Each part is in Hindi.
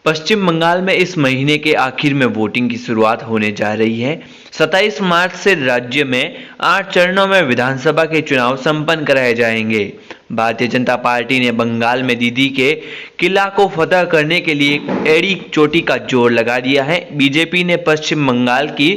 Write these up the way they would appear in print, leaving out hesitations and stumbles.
पश्चिम बंगाल में इस महीने के आखिर में वोटिंग की शुरुआत होने जा रही है। 27 मार्च से राज्य में 8 चरणों में विधानसभा के चुनाव संपन्न कराए जाएंगे। भारतीय जनता पार्टी ने बंगाल में दीदी के किला को फतह करने के लिए एड़ी चोटी का जोर लगा दिया है। बीजेपी ने पश्चिम बंगाल की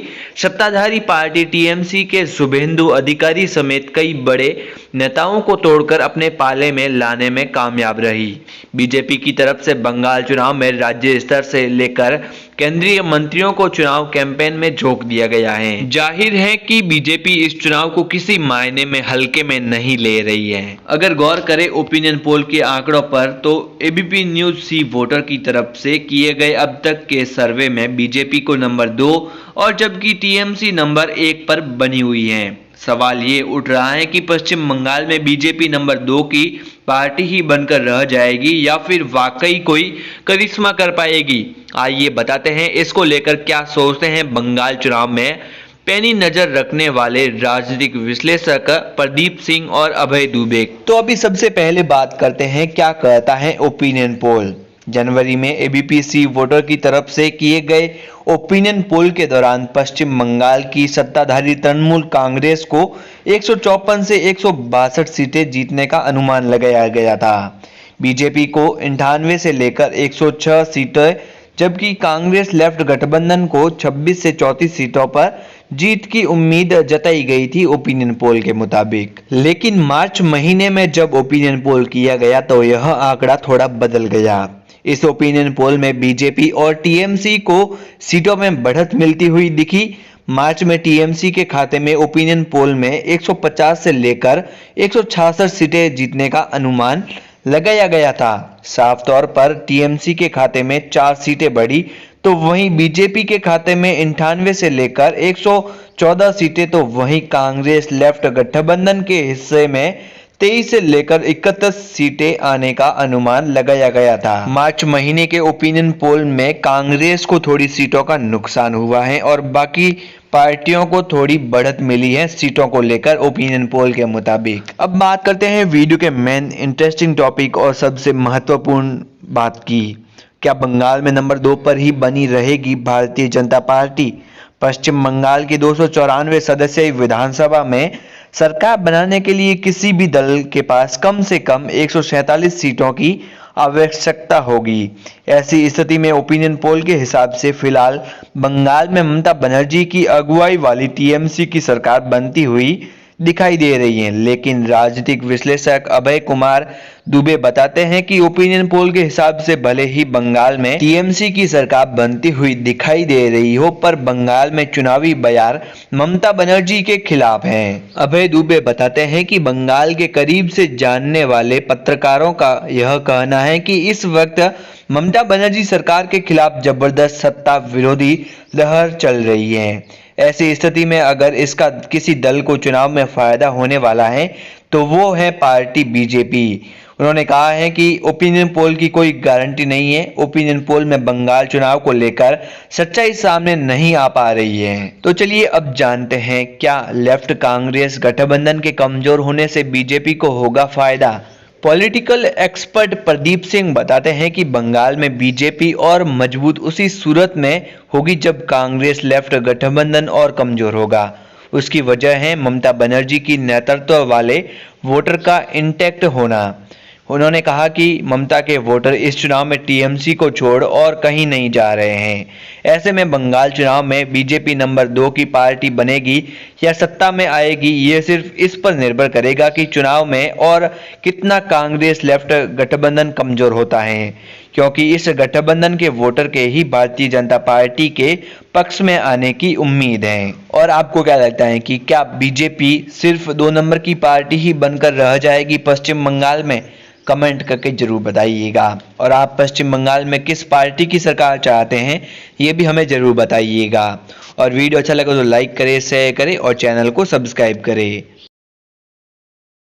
सत्ताधारी पार्टी टीएमसी के शुभेंदु अधिकारी समेत कई बड़े नेताओं को तोड़कर अपने पाले में लाने में कामयाब रही। बीजेपी की तरफ से बंगाल चुनाव में राज्य स्तर से लेकर केंद्रीय मंत्रियों को चुनाव कैंपेन में झोंक दिया गया है। जाहिर है कि बीजेपी इस चुनाव को किसी मायने में हल्के में नहीं ले रही है। अगर गौर करें ओपिनियन पोल के आंकड़ों पर तो एबीपी न्यूज सी वोटर की तरफ से किए गए अब तक के सर्वे में बीजेपी को नंबर 2 और जबकि टीएमसी नंबर 1 पर बनी हुई है। सवाल ये उठ रहा है कि पश्चिम बंगाल में बीजेपी नंबर 2 की पार्टी ही बनकर रह जाएगी या फिर वाकई कोई करिश्मा कर पाएगी। आइए बताते हैं इसको लेकर क्या सोचते हैं बंगाल चुनाव में पैनी नजर रखने वाले राजनीतिक विश्लेषक प्रदीप सिंह और अभय दुबे। तो अभी सबसे पहले बात करते हैं क्या कहता है ओपिनियन पोल। जनवरी में एबीपी सी वोटर की तरफ से किए गए ओपिनियन पोल के दौरान पश्चिम बंगाल की सत्ताधारी तृणमूल कांग्रेस को 154 से 162 सीटें जीतने का अनुमान लगाया गया था। बीजेपी को 98 से लेकर 106 सीटें जबकि कांग्रेस लेफ्ट गठबंधन को 26 से 34 सीटों पर जीत की उम्मीद जताई गई थी ओपिनियन पोल के मुताबिक। लेकिन मार्च महीने में जब ओपिनियन पोल किया गया तो यह आंकड़ा थोड़ा बदल गया। इस ओपिनियन पोल में बीजेपी और टीएमसी को सीटों में बढ़त मिलती हुई दिखी। मार्च में टीएमसी के खाते में ओपिनियन पोल में 150 से लेकर 166 सीटें जीतने का अनुमान लगाया गया था। साफ तौर पर टीएमसी के खाते में 4 सीटें बढ़ी तो वहीं बीजेपी के खाते में 98 से लेकर 114 सीटें तो वहीं कांग्रेस लेफ्ट गठबंधन के हिस्से में 23 से लेकर 31 सीटें आने का अनुमान लगाया गया था। मार्च महीने के ओपिनियन पोल में कांग्रेस को थोड़ी सीटों का नुकसान हुआ है और बाकी पार्टियों को थोड़ी बढ़त मिली है सीटों को लेकर ओपिनियन पोल के मुताबिक। अब बात करते हैं वीडियो के मेन इंटरेस्टिंग टॉपिक और सबसे महत्वपूर्ण बात की। क्या बंगाल में नंबर 2 पर ही बनी रहेगी भारतीय जनता पार्टी? पश्चिम बंगाल की 294 सदस्यीय विधानसभा में सरकार बनाने के लिए किसी भी दल के पास कम से कम 147 सीटों की आवश्यकता होगी। ऐसी स्थिति में ओपिनियन पोल के हिसाब से फिलहाल बंगाल में ममता बनर्जी की अगुवाई वाली टीएमसी की सरकार बनती हुई दिखाई दे रही है। लेकिन राजनीतिक विश्लेषक अभय कुमार दुबे बताते हैं कि ओपिनियन पोल के हिसाब से भले ही बंगाल में टीएमसी की सरकार बनती हुई दिखाई दे रही हो पर बंगाल में चुनावी बयार ममता बनर्जी के खिलाफ है। अभय दुबे बताते हैं कि बंगाल के करीब से जानने वाले पत्रकारों का यह कहना है कि इस वक्त ममता बनर्जी सरकार के खिलाफ जबरदस्त सत्ता विरोधी लहर चल रही है। ऐसी स्थिति में अगर इसका किसी दल को चुनाव में फायदा होने वाला है तो वो है पार्टी बीजेपी। उन्होंने कहा है कि ओपिनियन पोल की कोई गारंटी नहीं है। ओपिनियन पोल में बंगाल चुनाव को लेकर सच्चाई सामने नहीं आ पा रही है। तो चलिए अब जानते हैं क्या लेफ्ट कांग्रेस गठबंधन के कमजोर होने से बीजेपी को होगा फायदा। पॉलिटिकल एक्सपर्ट प्रदीप सिंह बताते हैं कि बंगाल में बीजेपी और मजबूत उसी सूरत में होगी जब कांग्रेस लेफ्ट गठबंधन और कमजोर होगा। उसकी वजह है ममता बनर्जी की नेतृत्व वाले वोटर का इंटैक्ट होना। उन्होंने कहा कि ममता के वोटर इस चुनाव में टीएमसी को छोड़ और कहीं नहीं जा रहे हैं। ऐसे में बंगाल चुनाव में बीजेपी नंबर 2 की पार्टी बनेगी या सत्ता में आएगी ये सिर्फ इस पर निर्भर करेगा कि चुनाव में और कितना कांग्रेस लेफ्ट गठबंधन कमजोर होता है, क्योंकि इस गठबंधन के वोटर के ही भारतीय जनता पार्टी के पक्ष में आने की उम्मीद है। और आपको क्या लगता है कि क्या बीजेपी सिर्फ 2 नंबर की पार्टी ही बनकर रह जाएगी पश्चिम बंगाल में? कमेंट करके जरूर बताइएगा। और आप पश्चिम बंगाल में किस पार्टी की सरकार चाहते हैं ये भी हमें जरूर बताइएगा। और वीडियो अच्छा लगा तो लाइक करें, शेयर करें और चैनल को सब्सक्राइब करें।